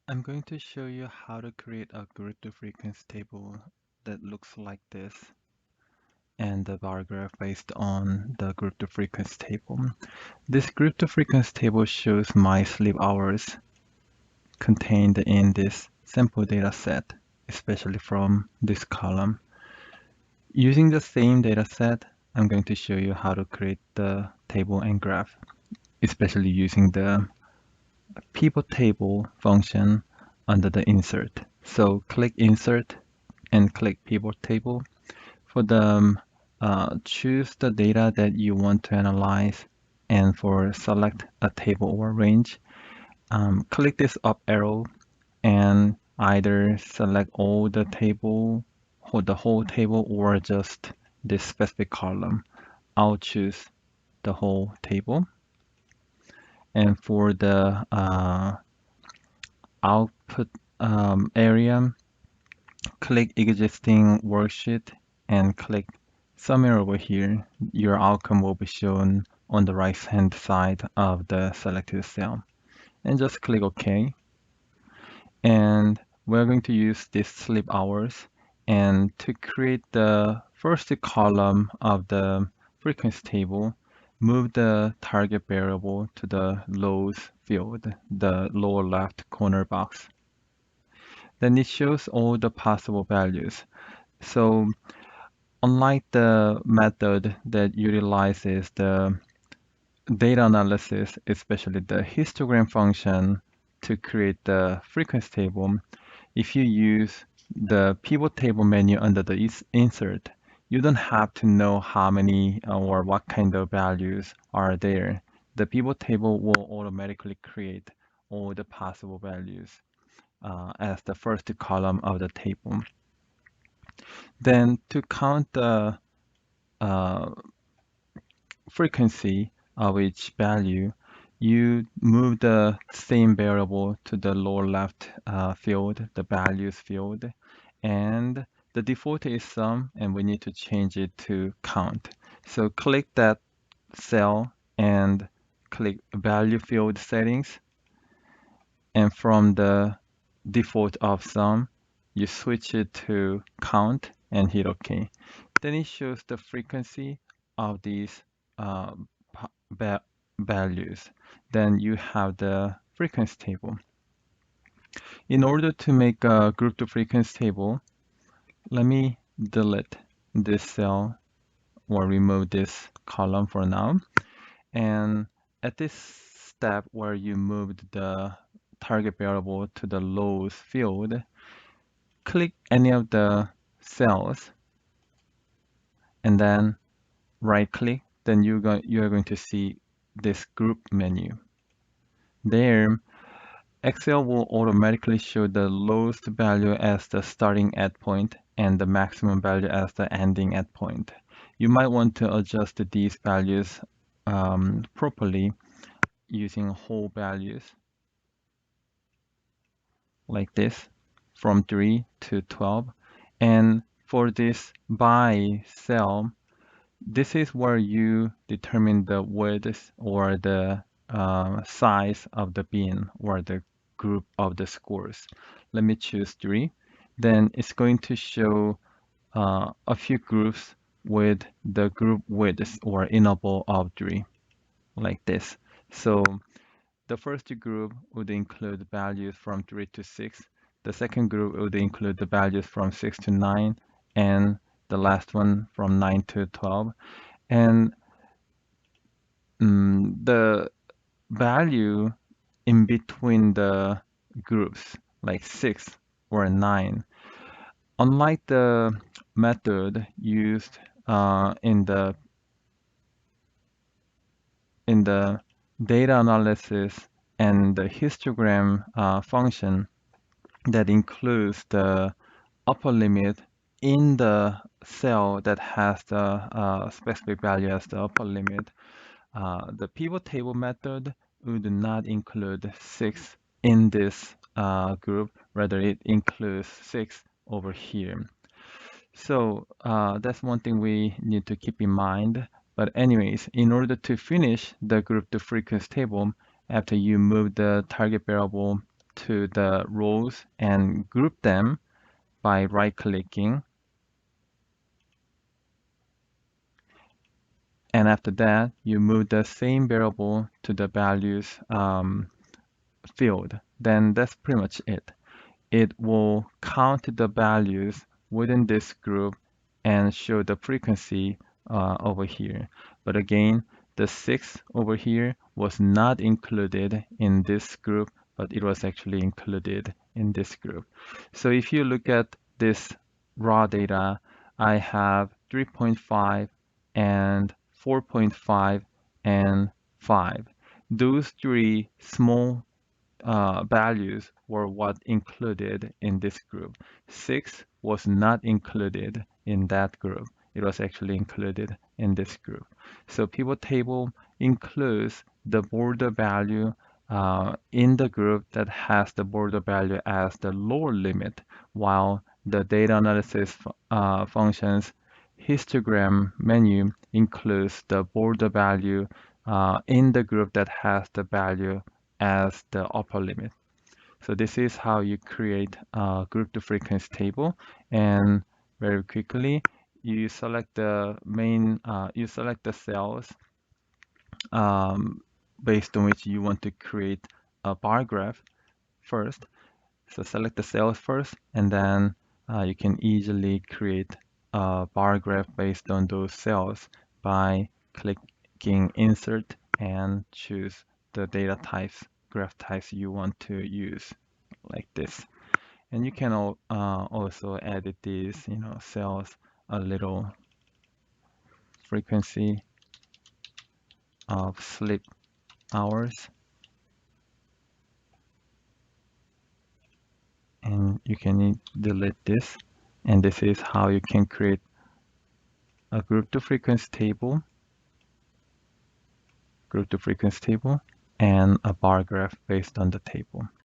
I'm going to show you how to create a group to frequency table that looks like this and the bar graph based on the group to frequency table. This group to frequency table shows my sleep hours contained in this sample data set, especially from this column. Using the same data set, I'm going to show you how to create the table and graph, especially using the PivotTable function under the insert. So click insert and click PivotTable. For the choose the data that you want to analyze, and for select a table or range, click this up arrow and either select all the table or the whole table or just this specific column. I'll choose the whole table. And for the output area, click existing worksheet and click summary over here. Your outcome will be shown on the right hand side of the selected cell. And just click OK. And we're going to use this sleep hours. And to create the first column of the frequency table, move the target variable to the lows field, the lower left corner box. Then it shows all the possible values. So unlike the method that utilizes the data analysis, especially the histogram function to create the frequency table, if you use the pivot table menu under the insert, you don't have to know how many or what kind of values are there. The pivot table will automatically create all the possible values as the first column of the table. Then to count the uh, frequency of each value, you move the same variable to the lower left field, the values field, and the default is sum, and we need to change it to count. So click that cell and click value field settings, and from the default of sum, you switch it to count and hit OK. Then it shows the frequency of these uh, values. Then you have the frequency table. In order to make a group to frequency table, let me delete this cell or remove this column for now. And at this step where you moved the target variable to the lows field, click any of the cells and then right click, then you are going to see this group menu. There, Excel will automatically show the lowest value as the starting endpoint and the maximum value as the ending endpoint. You might want to adjust these values properly using whole values like this from 3 to 12. And for this by cell, this is where you determine the width or the size of the bin or the group of the scores. Let me choose 3. Then it's going to show a few groups with the group width or interval of 3, like this. So the first group would include values from 3 to 6. The second group would include the values from 6 to 9, and the last one from 9 to 12. And the value in between the groups, like 6 or 9, unlike the method used in the data analysis and the histogram function that includes the upper limit in the cell that has the specific value as the upper limit. The pivot table method would not include 6 in this group, rather it includes 6 over here. So that's one thing we need to keep in mind. But anyways, in order to finish the group to frequency table, after you move the target variable to the rows and group them by right-clicking. And after that, you move the same variable to the values field. Then that's pretty much it. It will count the values within this group and show the frequency over here. But again, the 6 over here was not included in this group, but it was actually included in this group. So if you look at this raw data, I have 3.5 and 4.5 and 5. Those three small values were what included in this group. 6 was not included in that group. It was actually included in this group. So pivot table includes the border value in the group that has the border value as the lower limit, while the data analysis functions histogram menu includes the border value in the group that has the value as the upper limit. So this is how you create a group to frequency table. And very quickly, you select the you select the cells um, based on which you want to create a bar graph first. So select the cells first, and then you can easily create a bar graph based on those cells by clicking Insert and choose the data types, graph types you want to use, like this. And you can also edit these, cells a little, frequency of sleep hours, and you can delete this. And this is how you can create a group to frequency table, and a bar graph based on the table.